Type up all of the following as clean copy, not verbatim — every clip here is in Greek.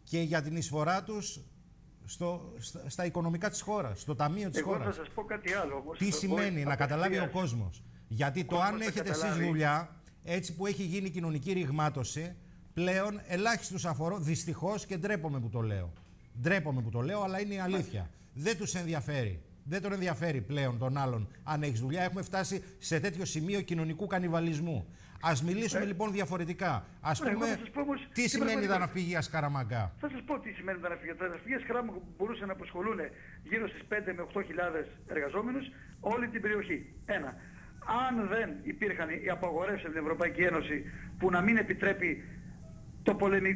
και για την εισφορά τους στα οικονομικά της χώρας, στο ταμείο της χώρας. Εγώ θα σας πω κάτι άλλο όμως. Τι σημαίνει να καταλάβει ο κόσμος. Γιατί το αν έχετε εσείς δουλειά, έτσι που έχει γίνει η κοινωνική ρηγμάτωση, πλέον ελάχιστους αφορώ, δυστυχώς, και ντρέπομαι που το λέω. Ντρέπομαι που το λέω, αλλά είναι η αλήθεια. Δεν τους ενδιαφέρει. Δεν τον ενδιαφέρει πλέον τον άλλον αν έχεις δουλειά. Έχουμε φτάσει σε τέτοιο σημείο κοινωνικού κανιβαλισμού. Ας μιλήσουμε λοιπόν διαφορετικά. Ας πούμε, τι σημαίνει τα ναυπηγεία Σκαραμαγκά. Θα σας πω τι σημαίνει τα ναυπηγεία. Τα ναυπηγεία Σκαραμαγκά μπορούσαν να απασχολούν γύρω στις 5 με 8.000 εργαζόμενους όλη την περιοχή. Ένα. Αν δεν υπήρχαν οι απαγορεύσεις από την Ευρωπαϊκή Ένωση που να μην επιτρέπει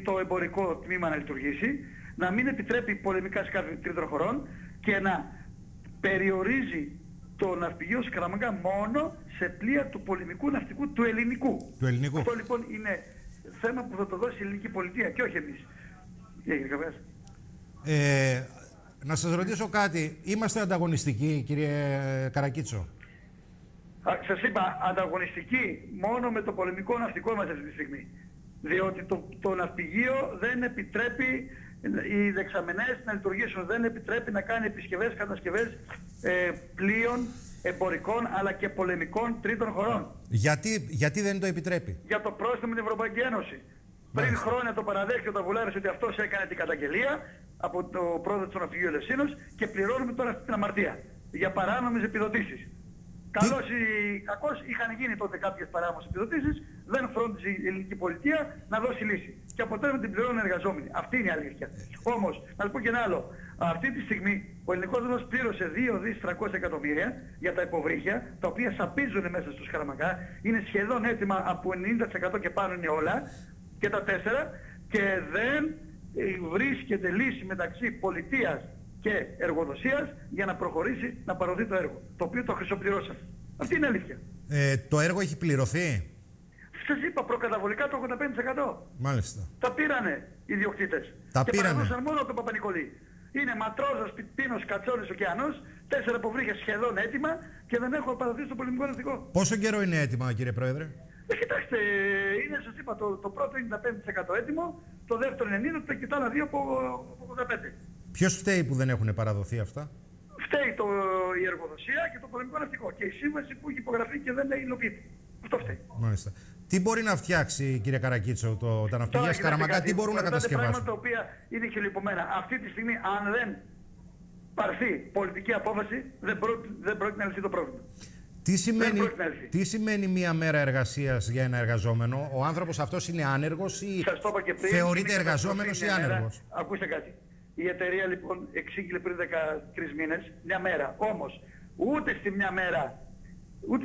το εμπορικό τμήμα να λειτουργήσει, να μην επιτρέπει πολεμικά σκάφη τρίτων χωρών και να περιορίζει το ναυπηγείο Σκαραμαγκά μόνο σε πλοία του πολεμικού ναυτικού του ελληνικού. Αυτό λοιπόν είναι θέμα που θα το δώσει η ελληνική πολιτεία και όχι εμείς. Να σας ρωτήσω κάτι. Είμαστε ανταγωνιστικοί, κύριε Καρακίτσο? Σας είπα, ανταγωνιστικοί μόνο με το πολεμικό ναυτικό μας αυτή τη στιγμή. Διότι το ναυπηγείο δεν επιτρέπει οι δεξαμενές να λειτουργήσουν, δεν επιτρέπει να κάνει επισκευές, κατασκευές πλοίων εμπορικών αλλά και πολεμικών τρίτων χωρών. Γιατί δεν το επιτρέπει? Για το πρόστιμο με την Ευρωπαϊκή Ένωση. Πριν χρόνια το παραδέχτηκε ο Ταβουλάρης ότι αυτός έκανε την καταγγελία από το πρόεδρο του ναυπηγείου Ελευσίνος και πληρώνουμε τώρα αυτή την αμαρτία για παράνομες επιδοτήσεις. Καλώς ή κακώς είχαν γίνει τότε κάποιες παράνομες επιδοτήσεις, δεν φρόντιζε η ελληνική πολιτεία να δώσει λύση. Και αποτέλεσμα την πληρώνουν εργαζόμενοι. Αυτή είναι η αλήθεια. Όμως, να σας πω και ένα άλλο. Αυτή τη στιγμή ο ελληνικός δήμος πλήρωσε 2 δις 300 εκατομμύρια για τα υποβρύχια, τα οποία σαπίζουν μέσα στο Σκαραμαγκά. Είναι σχεδόν έτοιμα, από 90% και πάνω είναι όλα, και τα 4, και δεν βρίσκεται λύση μεταξύ πολιτείας και εργοδοσίας για να προχωρήσει να παροδεί το έργο, το οποίο το χρυσοπληρώσαμε. Αυτή είναι η αλήθεια. Το έργο έχει πληρωθεί? Σας είπα προκαταβολικά το 85%. Μάλιστα. Τα πήρανε οι ιδιοκτήτες. Και παραδούσαν μόνο τον Παπα-Νικολή. Είναι Ματρόζας, Πιτίνος, Κατσόνης, Ωκεανός, 4 υποβρύχια σχεδόν έτοιμα και δεν έχω παραδείσει το πολεμικό ναυτικό. Πόσο καιρό είναι έτοιμα, κύριε Πρόεδρε? Κοιτάξτε, είναι, σας είπα, το πρώτο είναι 95% έτοιμο, το δεύτερο είναι 90% και τα άλλα 2 από 85%. Ποιος φταίει που δεν έχουν παραδοθεί αυτά? Φταίει η εργοδοσία και το πολεμικό ναυτικό και η σύμβαση που έχει υπογραφεί και δεν υλοποιείται. Αυτό φταίει. Μάλιστα. Τι μπορεί να φτιάξει, κύριε Καρακίτσο, τα ναυπηγεία Σκαραμαγκά, τι μπορούν να κατασκευάσουν? Πράγματα τα οποία είναι χελιοποιημένα. Αυτή τη στιγμή, αν δεν πάρθει πολιτική απόφαση, δεν πρόκειται να λυθεί το πρόβλημα. Τι σημαίνει μία μέρα εργασίας για ένα εργαζόμενο? Ο άνθρωπος αυτός είναι άνεργος ή θεωρείται εργαζόμενος ή άνεργος? Ακούστε κάτι. Η εταιρεία λοιπόν εξήγηλε πριν 13 μήνες, μια μέρα. Όμως ούτε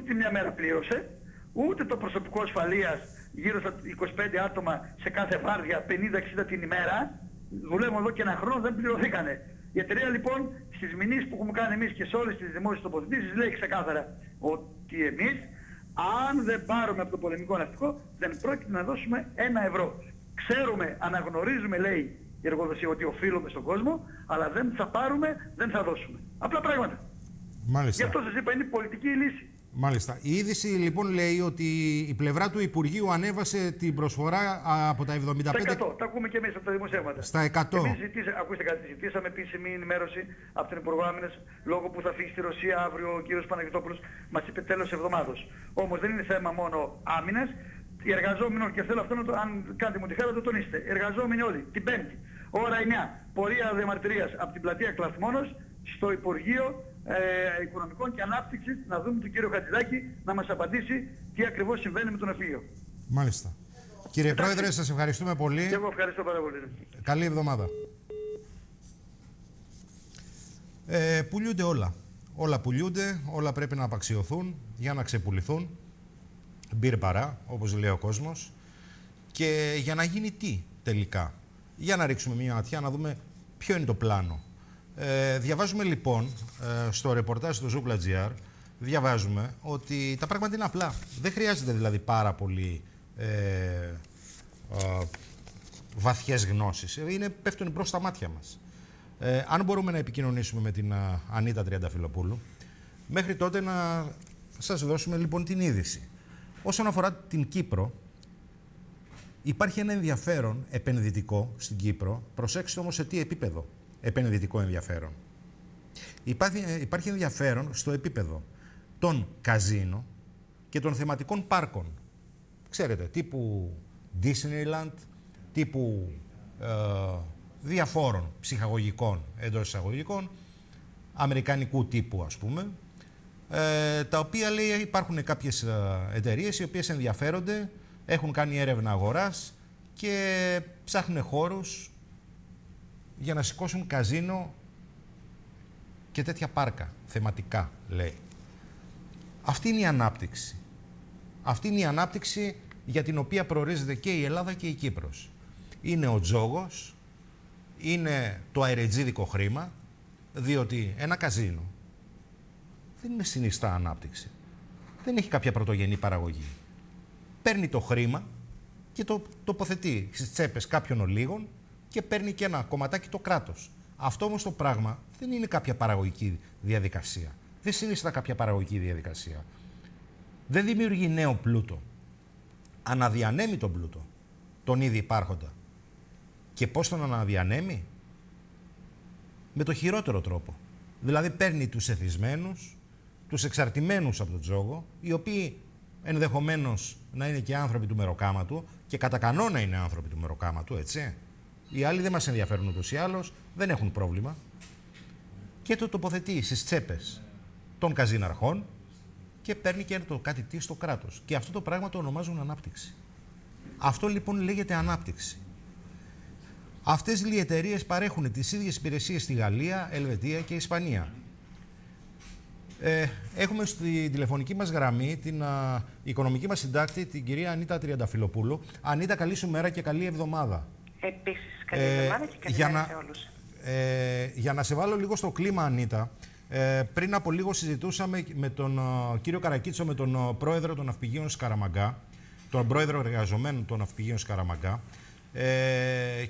τη μια μέρα πλήρωσε, ούτε το προσωπικό ασφαλείας γύρω στα 25 άτομα σε κάθε βάρδια, 50-60 την ημέρα, δουλεύουν εδώ και ένα χρόνο, δεν πληρωθήκανε. Η εταιρεία λοιπόν στις μηνύσεις που έχουμε κάνει εμείς και σε όλες τις δημόσιες τοποθετήσεις λέει ξεκάθαρα ότι εμείς αν δεν πάρουμε από το πολεμικό ναυτικό δεν πρόκειται να δώσουμε 1 ευρώ. Ξέρουμε, αναγνωρίζουμε λέει η εργοδοσία ότι οφείλουμε στον κόσμο, αλλά δεν θα πάρουμε, δεν θα δώσουμε. Απλά πράγματα. Μάλιστα. Γι' αυτό σας είπα είναι πολιτική η λύση. Μάλιστα. Η είδηση λοιπόν λέει ότι η πλευρά του Υπουργείου ανέβασε την προσφορά από τα 75... Στα 100. Τα ακούμε και εμείς από τα δημοσιεύματα. Στα 100. Ακούστε κάτι, ζητήσαμε επίσημη ενημέρωση από την Υπουργό Άμυνας, λόγω που θα φύγει στη Ρωσία αύριο ο κύριος Παναγιωτόπουλος, μας είπε τέλος εβδομάδος. Όμως δεν είναι θέμα μόνο άμυνας. Οι εργαζόμενοι, και θέλω αυτό να το, αν κάνετε μου τη χώρα, το τονίσετε. Εργαζόμενοι όλοι, την Πέμπτη, ώρα 9, πορεία διαμαρτυρίας από την πλατεία Κλαθμόνος στο Υπουργείο Οικονομικών και Ανάπτυξης, να δούμε τον κύριο Χατζηδάκη να μας απαντήσει τι ακριβώς συμβαίνει με τον ναυπηγείο. Μάλιστα. Κύριε Πρόεδρε, σας ευχαριστούμε πολύ. Και εγώ ευχαριστώ πάρα πολύ. Καλή εβδομάδα. Πουλιούνται όλα. Όλα πουλιούνται, όλα πρέπει να απαξιωθούν για να ξεπουληθούν. Μπήρε παρά, όπως λέει ο κόσμος. Και για να γίνει τι τελικά? Για να ρίξουμε μια ματιά να δούμε ποιο είναι το πλάνο. Διαβάζουμε λοιπόν στο ρεπορτάζ του Zoopla.gr, διαβάζουμε ότι τα πράγματα είναι απλά. Δεν χρειάζεται δηλαδή πάρα πολύ βαθιές γνώσεις. Πέφτουν προς τα μάτια μας. Αν μπορούμε να επικοινωνήσουμε με την Ανίτα Τριανταφυλλοπούλου, μέχρι τότε να σας δώσουμε λοιπόν την είδηση. Όσον αφορά την Κύπρο, Υπάρχει ένα ενδιαφέρον επενδυτικό στην Κύπρο. Προσέξτε όμως σε τι επίπεδο επενδυτικό ενδιαφέρον. Υπάρχει ενδιαφέρον στο επίπεδο των καζίνο και των θεματικών πάρκων. Ξέρετε, τύπου Disneyland, τύπου διαφόρων ψυχαγωγικών, εντός εισαγωγικών, αμερικανικού τύπου ας πούμε, τα οποία λέει υπάρχουν κάποιες εταιρείες οι οποίες ενδιαφέρονται, έχουν κάνει έρευνα αγοράς και ψάχνουν χώρους για να σηκώσουν καζίνο και τέτοια πάρκα, θεματικά λέει. Αυτή είναι η ανάπτυξη. Αυτή είναι η ανάπτυξη για την οποία προορίζεται και η Ελλάδα και η Κύπρος. Είναι ο τζόγος, είναι το αερετζίδικο χρήμα, διότι ένα καζίνο δεν είναι συνιστά ανάπτυξη. Δεν έχει κάποια πρωτογενή παραγωγή. Παίρνει το χρήμα και το τοποθετεί στις τσέπες κάποιων ολίγων και παίρνει και ένα κομματάκι το κράτος. Αυτό όμως το πράγμα δεν είναι κάποια παραγωγική διαδικασία. Δεν συνιστά κάποια παραγωγική διαδικασία. Δεν δημιουργεί νέο πλούτο. Αναδιανέμει τον πλούτο, τον ήδη υπάρχοντα. Και πώς τον αναδιανέμει? Με το χειρότερο τρόπο. Δηλαδή παίρνει τους εθισμένους, τους εξαρτημένους από τον τζόγο, οι οποίοι ενδεχομένως να είναι και άνθρωποι του μεροκάματου και κατά κανόνα είναι άνθρωποι του μεροκάματου, έτσι. Οι άλλοι δεν μας ενδιαφέρουν ούτως ή άλλως, δεν έχουν πρόβλημα. Και το τοποθετεί στις τσέπες των καζίναρχων και παίρνει και το κάτι τι στο κράτος. Και αυτό το πράγμα το ονομάζουν ανάπτυξη. Αυτό λοιπόν λέγεται ανάπτυξη. Αυτές οι εταιρείες παρέχουν τις ίδιες υπηρεσίες στη Γαλλία, Ελβετία και Ισπανία. Έχουμε στη τηλεφωνική μας γραμμή την οικονομική μας συντάκτη, την κυρία Ανίτα Τριανταφυλοπούλου. Ανίτα, καλή σου μέρα και καλή εβδομάδα. Επίσης, καλή εβδομάδα και καλή μέρα σε όλους. Για να σε βάλω λίγο στο κλίμα, Ανίτα, πριν από λίγο συζητούσαμε με τον κύριο Καρακίτσο, με τον πρόεδρο των Ναυπηγείων Σκαραμαγκά, τον πρόεδρο εργαζομένων των Ναυπηγείων Σκαραμαγκά,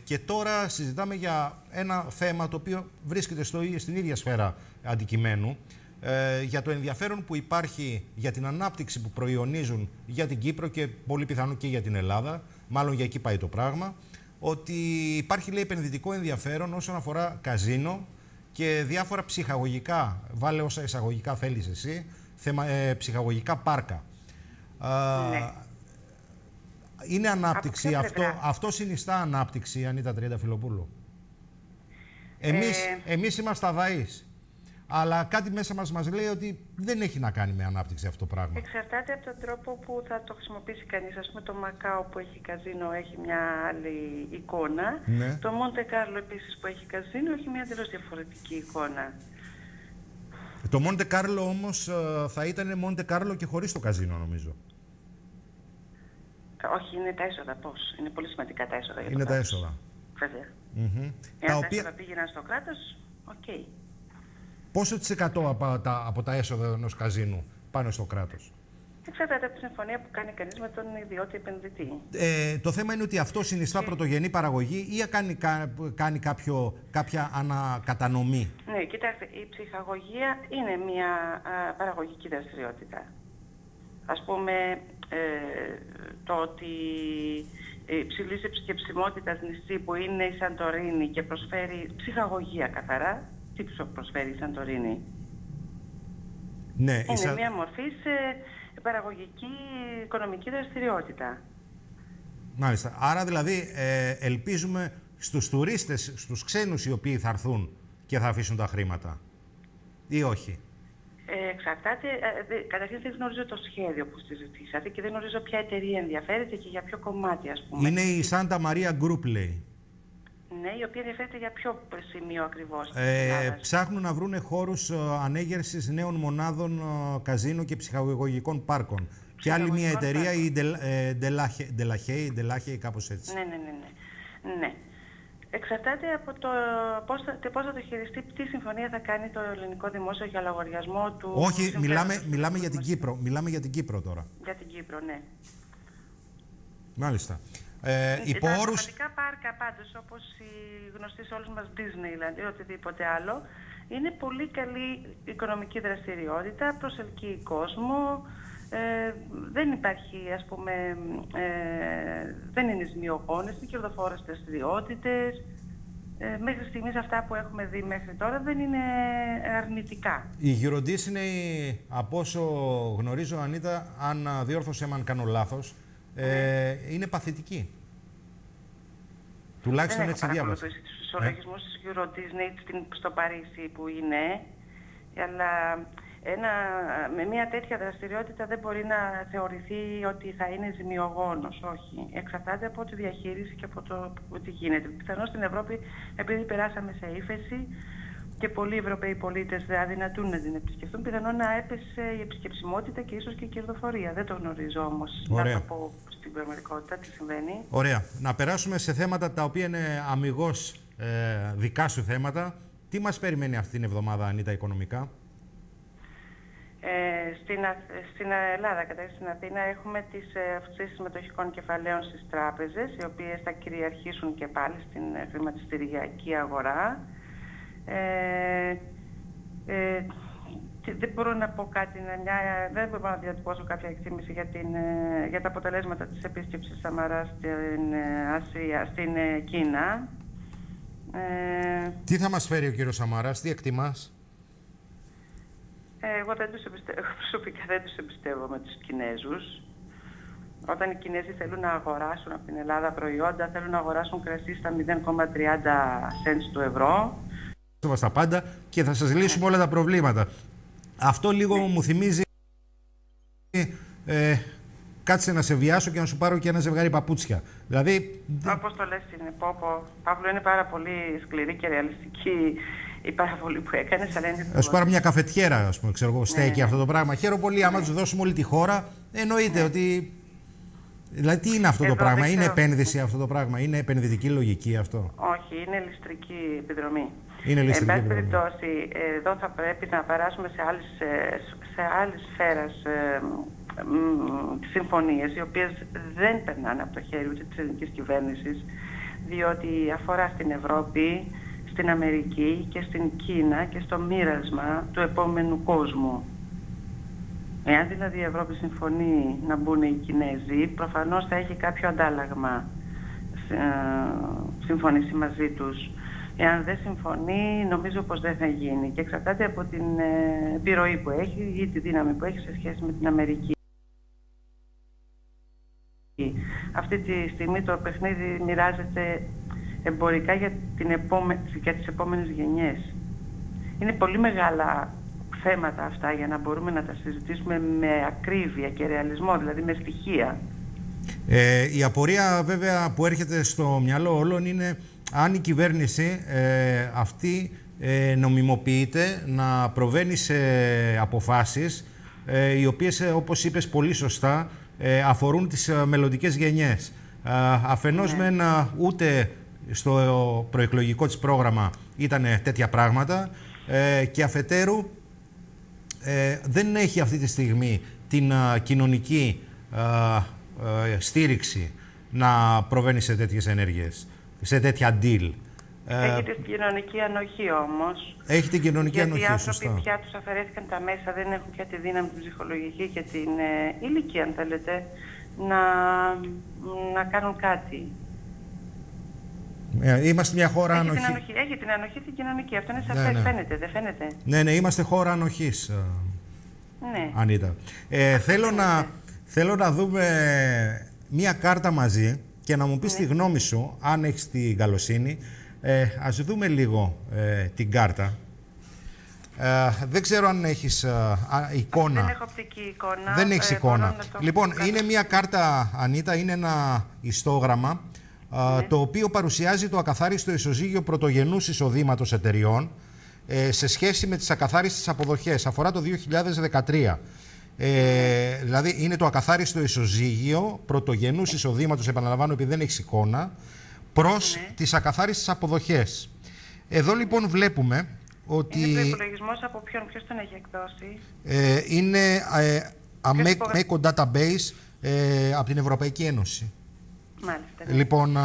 και τώρα συζητάμε για ένα θέμα το οποίο βρίσκεται στην ίδια σφαίρα αντικειμένου, για το ενδιαφέρον που υπάρχει για την ανάπτυξη που προϊονίζουν για την Κύπρο και πολύ πιθανό και για την Ελλάδα, μάλλον για εκεί πάει το πράγμα, ότι υπάρχει, λέει, επενδυτικό ενδιαφέρον όσον αφορά καζίνο και διάφορα ψυχαγωγικά, βάλε όσα εισαγωγικά θέλεις εσύ, ψυχαγωγικά πάρκα. Ναι. Είναι ανάπτυξη, αυτό συνιστά ανάπτυξη, Ανίτα Τριανταφυλοπούλου. Εμείς είμαστε αδαείς. Αλλά κάτι μέσα μας λέει ότι δεν έχει να κάνει με ανάπτυξη αυτό το πράγμα. Εξαρτάται από τον τρόπο που θα το χρησιμοποιήσει κανείς. Ας πούμε το Μακάο που έχει καζίνο έχει μια άλλη εικόνα. Ναι. Το Μοντε Κάρλο επίσης που έχει καζίνο έχει μια τελώς διαφορετική εικόνα. Το Μοντε Κάρλο όμως θα ήταν Μοντε Κάρλο και χωρίς το καζίνο, νομίζω. Όχι, είναι τα έσοδα πώς. Είναι πολύ σημαντικά τα έσοδα για το είναι κράτος. τα έσοδα. Βέβαια. Εάν τα έσοδα πήγαιναν στο κράτος, οκ. Πόσο της εκατό από τα έσοδα ενός καζίνου πάνε στο κράτος? Εξαρτάται από τη συμφωνία που κάνει κανείς με τον ιδιώτη επενδυτή. Το θέμα είναι ότι αυτό συνιστά πρωτογενή παραγωγή ή κάνει κάποια ανακατανομή? Ναι, κοιτάξτε, η ψυχαγωγία είναι μια παραγωγική δραστηριότητα. Ας πούμε, το ότι υψηλής επισκεψιμότητας νησί που είναι η Σαντορίνη και προσφέρει ψυχαγωγία καθαρά. Τι προσφέρει η Σαντορίνη? Ναι, είναι μια μορφή σε παραγωγική οικονομική δραστηριότητα. Μάλιστα. Άρα δηλαδή ελπίζουμε στους τουρίστες, στους ξένους οι οποίοι θα έρθουν και θα αφήσουν τα χρήματα ή όχι? Εξαρτάται. Καταρχήν δεν γνωρίζω το σχέδιο που συζητήσατε και δεν γνωρίζω ποια εταιρεία ενδιαφέρεται και για ποιο κομμάτι, ας πούμε. Είναι η Santa Maria Group, λέει. Ναι, η οποία ενδιαφέρεται για ποιο σημείο ακριβώς? Ψάχνουν να βρουν χώρους ανέγερσης νέων μονάδων καζίνο και ψυχαγωγικών πάρκων. Και άλλη μια εταιρεία, η Delahey, κάπως έτσι. Ναι. Εξαρτάται από το πώς θα το χειριστεί, τι συμφωνία θα κάνει το ελληνικό δημόσιο για λογαριασμό του. Όχι, μιλάμε για την Κύπρο. Μιλάμε για την Κύπρο τώρα. Για την Κύπρο, ναι. Μάλιστα. Τα θεματικά πάρκα πάντως, όπως η γνωστή σε όλους μας Disneyland ή οτιδήποτε άλλο, είναι πολύ καλή οικονομική δραστηριότητα, προσελκύει κόσμο, δεν υπάρχει, ας πούμε, δεν είναι ζημιογόνες, είναι κερδοφόρες δραστηριότητες. Μέχρι στιγμής αυτά που έχουμε δει μέχρι τώρα δεν είναι αρνητικά. Η Eurodis είναι, από όσο γνωρίζω, Ανίτα, αν διόρθωσε με αν κάνω λάθος, είναι παθητική. Τουλάχιστον έτσι διάβασα. Δεν έχω παρακολουθήσει τους ισολογισμούς της Eurodis στο Παρίσι που είναι, αλλά με μια τέτοια δραστηριότητα δεν μπορεί να θεωρηθεί ότι θα είναι ζημιογόνος, όχι. Εξαρτάται από τη διαχείριση και από το τι γίνεται. Πιθανώς στην Ευρώπη, επειδή περάσαμε σε ύφεση και πολλοί Ευρωπαίοι πολίτες αδυνατούν να την επισκεφτούν, πιθανόν να έπεσε η επισκεψιμότητα και ίσως και η κερδοφορία. Δεν το γνωρίζω όμως. Ωραία. Να το πω στην πραγματικότητα τι συμβαίνει. Ωραία. Να περάσουμε σε θέματα τα οποία είναι αμιγώς δικά σου θέματα. Τι μας περιμένει αυτή την εβδομάδα, Ανίτα, οικονομικά? Στην Ελλάδα, καταρχήν στην Αθήνα, έχουμε τις αυξήσεις συμμετοχικών κεφαλαίων στις τράπεζες, οι οποίες θα κυριαρχήσουν και πάλι στην χρηματιστηριακή αγορά. Δεν μπορώ να πω κάτι, δεν μπορώ να διατυπώσω κάποια εκτίμηση για τα αποτελέσματα της επίσκεψης Σαμαρά στην Κίνα. Τι θα μας φέρει ο κύριος Σαμαράς, τι εκτιμάς? Εγώ προσωπικά δεν τους εμπιστεύομαι τους Κινέζους. Όταν οι Κινέζοι θέλουν να αγοράσουν από την Ελλάδα προϊόντα, θέλουν να αγοράσουν κρασί στα 0,30 cents του ευρώ. Στα πάντα και θα σας λύσουμε όλα τα προβλήματα. Αυτό λίγο μου θυμίζει κάτσε να σε βιάσω και να σου πάρω και ένα ζευγάρι παπούτσια. Δηλαδή... Όπως το λες είναι, Παύλο, είναι πάρα πολύ σκληρή και ρεαλιστική η παραβολή που έκανες. Θα σου πάρω μια καφετιέρα, ας πούμε, ξέρω εγώ, στέκει αυτό το πράγμα. Χαίρομαι πολύ, άμα τους δώσουμε όλη τη χώρα, εννοείται ότι... Δηλαδή, τι είναι αυτό το πράγμα, είναι επένδυση αυτό το πράγμα, είναι επενδυτική λογική αυτό? Όχι, είναι ληστρική επιδρομή. Είναι ληστρική επιδρομή. Εν πάση περιπτώσει, εδώ θα πρέπει να περάσουμε σε άλλες σφαίρες συμφωνίες, οι οποίες δεν περνάνε από το χέρι ούτε της ελληνικής κυβέρνησης, διότι αφορά στην Ευρώπη, στην Αμερική και στην Κίνα και στο μοίρασμα του επόμενου κόσμου. Εάν δηλαδή η Ευρώπη συμφωνεί να μπουν οι Κινέζοι, προφανώς θα έχει κάποιο αντάλλαγμα συμφωνήσει μαζί τους. Εάν δεν συμφωνεί, νομίζω πως δεν θα γίνει και εξαρτάται από την επιρροή που έχει ή τη δύναμη που έχει σε σχέση με την Αμερική. Αυτή τη στιγμή το παιχνίδι μοιράζεται εμπορικά για τις επόμενες γενιές. Είναι πολύ μεγάλα θέματα αυτά για να μπορούμε να τα συζητήσουμε με ακρίβεια και ρεαλισμό, δηλαδή με στοιχεία. Η απορία βέβαια που έρχεται στο μυαλό όλων είναι αν η κυβέρνηση αυτή νομιμοποιείται να προβαίνει σε αποφάσεις οι οποίες, όπως είπες πολύ σωστά, αφορούν τις μελλοντικές γενιές. Αφενός μεν ούτε στο προεκλογικό της πρόγραμμα ήταν τέτοια πράγματα και αφετέρου δεν έχει αυτή τη στιγμή την κοινωνική στήριξη να προβαίνει σε τέτοιες ενέργειες, σε τέτοια deal. Έχει την κοινωνική ανοχή όμως. Έχει την κοινωνική ανοχή, γιατί οι σωστά. άνθρωποι πια τους αφαιρέθηκαν τα μέσα, δεν έχουν πια τη δύναμη, την ψυχολογική και την ηλικία, αν θέλετε, να κάνουν κάτι. Είμαστε μια χώρα ανοχή. Έχει την ανοχή την κοινωνική. Αυτό είναι σαφές. Ναι. Φαίνεται, δεν φαίνεται? Ναι, είμαστε χώρα ανοχής, ναι. Ανίτα. Θέλω να δούμε μια κάρτα μαζί και να μου πεις τη γνώμη σου, αν έχεις την καλοσύνη. Ας δούμε λίγο την κάρτα. Δεν ξέρω αν έχεις εικόνα. Δεν έχω οπτική εικόνα. Δεν έχεις εικόνα. Λοιπόν, είναι μια κάρτα, Ανίτα, είναι ένα ιστόγραμμα το οποίο παρουσιάζει το ακαθάριστο ισοζύγιο πρωτογενούς εισοδήματος εταιριών σε σχέση με τις ακαθάριστες αποδοχές. Αφορά το 2013. Δηλαδή είναι το ακαθάριστο ισοζύγιο πρωτογενούς εισοδήματος, επαναλαμβάνω επειδή δεν έχεις εικόνα, προς τις ακαθάριστες αποδοχές. Εδώ λοιπόν βλέπουμε ότι... Είναι προϋπολογισμός από ποιος τον έχει εκδώσει? Είναι Make Database από την Ευρωπαϊκή Ένωση. Μάλιστα. Λοιπόν,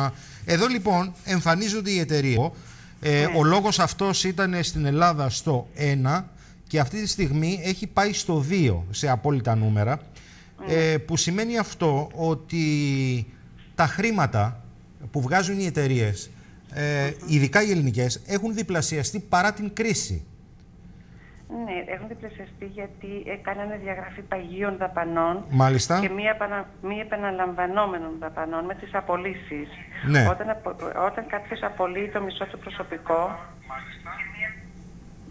εδώ λοιπόν εμφανίζονται οι εταιρείες. Ο λόγος αυτός ήταν στην Ελλάδα στο 1 και αυτή τη στιγμή έχει πάει στο 2 σε απόλυτα νούμερα. Που σημαίνει αυτό ότι τα χρήματα που βγάζουν οι εταιρείες, ειδικά οι ελληνικές, έχουν διπλασιαστεί παρά την κρίση. Ναι, έχουν διπλασιαστεί γιατί κάνανε διαγραφή παγίων δαπανών. Μάλιστα. Και μη επαναλαμβανόμενων δαπανών με τις απολύσεις. Ναι. Όταν κάποιος απολύει το μισό του προσωπικό...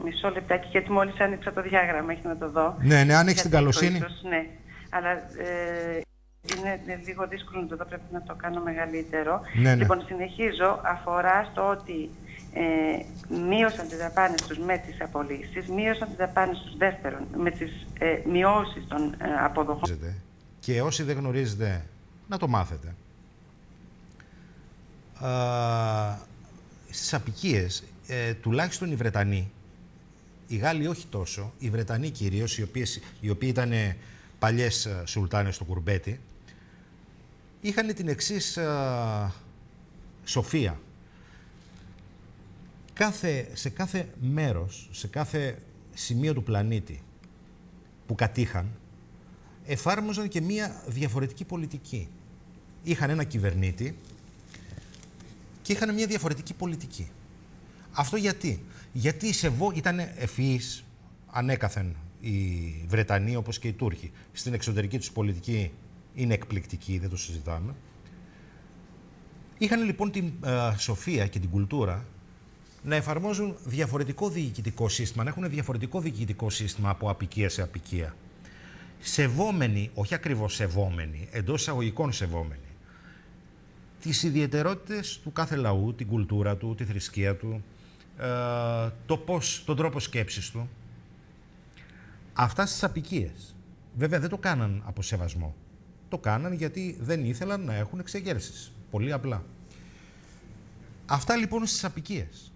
Μισό λεπτάκι, γιατί μόλις άνοιξα το διάγραμμα, έχει να το δω. Ναι, ναι, αν έχεις την καλοσύνη. Ναι, αλλά είναι λίγο δύσκολο να το δω, πρέπει να το κάνω μεγαλύτερο. Ναι. Λοιπόν, συνεχίζω, αφορά στο ότι μείωσαν τις δαπάνες τους με τις απολύσεις, μείωσαν τις δαπάνες τους δεύτερον με τις μειώσεις των αποδοχών. Και όσοι δεν γνωρίζετε, να το μάθετε. Στις αποικίες, τουλάχιστον οι Βρετανοί, οι Γάλλοι όχι τόσο, οι Βρετανοί κυρίως, οι οποίοι ήταν παλιές σουλτάνες στο κουρμπέτι, είχαν την εξής σοφία. Σε κάθε μέρος, σε κάθε σημείο του πλανήτη που κατήχαν, εφάρμοζαν και μία διαφορετική πολιτική. Είχαν ένα κυβερνήτη και είχαν μία διαφορετική πολιτική. Αυτό γιατί? Γιατί ήταν ευφυείς ανέκαθεν οι Βρετανοί όπως και οι Τούρκοι. Στην εξωτερική τους πολιτική είναι εκπληκτική, δεν το συζητάμε. Είχαν λοιπόν την σοφία και την κουλτούρα να εφαρμόζουν διαφορετικό διοικητικό σύστημα, να έχουν διαφορετικό διοικητικό σύστημα από αποικία σε αποικία. Σεβόμενοι, όχι ακριβώς σεβόμενοι, εντός εισαγωγικών σεβόμενοι, τις ιδιαιτερότητες του κάθε λαού, την κουλτούρα του, τη θρησκεία του, τον τρόπο σκέψης του. Αυτά στις αποικίες. Βέβαια δεν το κάναν από σεβασμό. Το κάναν γιατί δεν ήθελαν να έχουν εξεγέρσεις. Πολύ απλά. Αυτά λοιπόν στις αποικίες.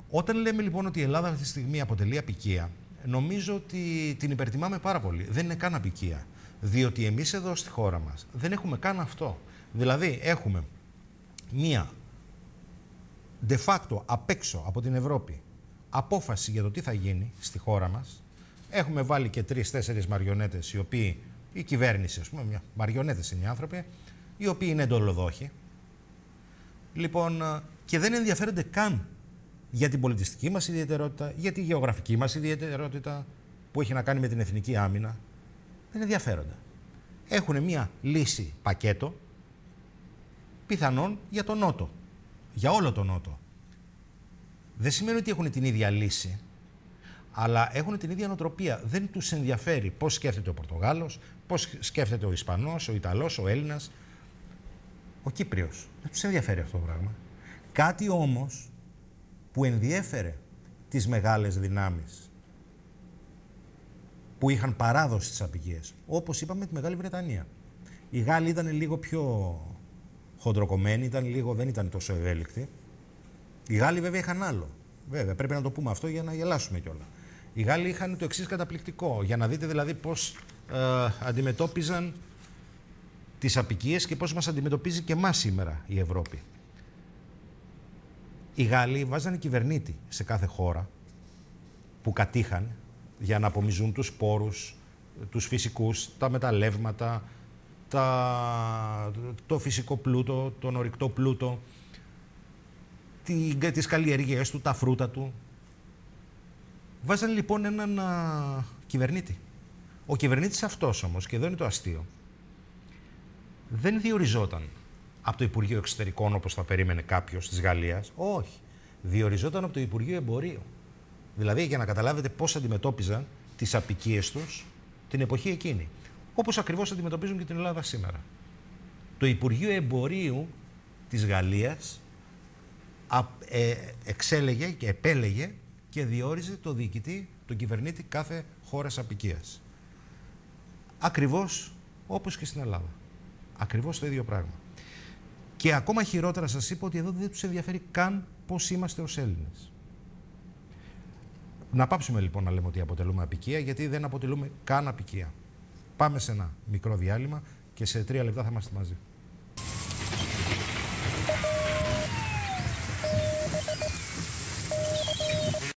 Όταν λέμε λοιπόν ότι η Ελλάδα αυτή τη στιγμή αποτελεί αποικία, νομίζω ότι την υπερτιμάμε πάρα πολύ. Δεν είναι καν αποικία. Διότι εμείς εδώ στη χώρα μας δεν έχουμε καν αυτό. Δηλαδή έχουμε μία de facto απ' έξω από την Ευρώπη απόφαση για το τι θα γίνει στη χώρα μας. Έχουμε βάλει και 3-4 μαριονέτες, η κυβέρνηση, ας πούμε, μαριονέτες είναι οι άνθρωποι, οι οποίοι είναι εντολοδόχοι. Λοιπόν, και δεν ενδιαφέρονται καν για την πολιτιστική μας ιδιαιτερότητα, για τη γεωγραφική μας ιδιαιτερότητα που έχει να κάνει με την εθνική άμυνα. Δεν ενδιαφέρονται. Έχουν μία λύση πακέτο, πιθανόν για τον Νότο. Για όλο τον Νότο. Δεν σημαίνει ότι έχουν την ίδια λύση, αλλά έχουν την ίδια νοοτροπία. Δεν τους ενδιαφέρει πώς σκέφτεται ο Πορτογάλος, πώς σκέφτεται ο Ισπανός, ο Ιταλός, ο Έλληνας, ο Κύπριος. Δεν τους ενδιαφέρει αυτό το πράγμα. Κάτι όμως που ενδιέφερε τις μεγάλες δυνάμεις που είχαν παράδοση στις αποικίες, όπως είπαμε τη Μεγάλη Βρετανία. Οι Γάλλοι ήταν λίγο πιο χοντροκομμένοι, δεν ήταν τόσο ευέλικτοι. Οι Γάλλοι βέβαια είχαν άλλο. Βέβαια, πρέπει να το πούμε αυτό για να γελάσουμε κιόλα. Οι Γάλλοι είχαν το εξής καταπληκτικό, για να δείτε δηλαδή πώς αντιμετώπιζαν τις αποικίες και πώς μας αντιμετωπίζει και εμάς σήμερα η Ευρώπη. Οι Γάλλοι βάζανε κυβερνήτη σε κάθε χώρα που κατήχαν για να απομυζούν τους πόρους, τους φυσικούς, τα μεταλλεύματα, το φυσικό πλούτο, τον ορυκτό πλούτο, τις καλλιεργίες του, τα φρούτα του. Βάζανε λοιπόν έναν κυβερνήτη. Ο κυβερνήτης αυτός όμως, και εδώ είναι το αστείο, δεν διοριζόταν από το Υπουργείο Εξωτερικών όπως θα περίμενε κάποιος της Γαλλίας. Όχι. Διοριζόταν από το Υπουργείο Εμπορίου. Δηλαδή, για να καταλάβετε πώς αντιμετώπιζαν τις αποικίες τους την εποχή εκείνη. Όπως ακριβώς αντιμετωπίζουν και την Ελλάδα σήμερα. Το Υπουργείο Εμπορίου της Γαλλίας εξέλεγε και επέλεγε και διόριζε το διοικητή, τον κυβερνήτη κάθε χώρας αποικίας. Ακριβώς όπως και στην Ελλάδα. Ακριβώς το ίδιο πράγμα. Και ακόμα χειρότερα σας είπα ότι εδώ δεν τους ενδιαφέρει καν πώς είμαστε ως Έλληνες. Να πάψουμε λοιπόν να λέμε ότι αποτελούμε αποικία, γιατί δεν αποτελούμε καν αποικία. Πάμε σε ένα μικρό διάλειμμα και σε 3 λεπτά θα είμαστε μαζί.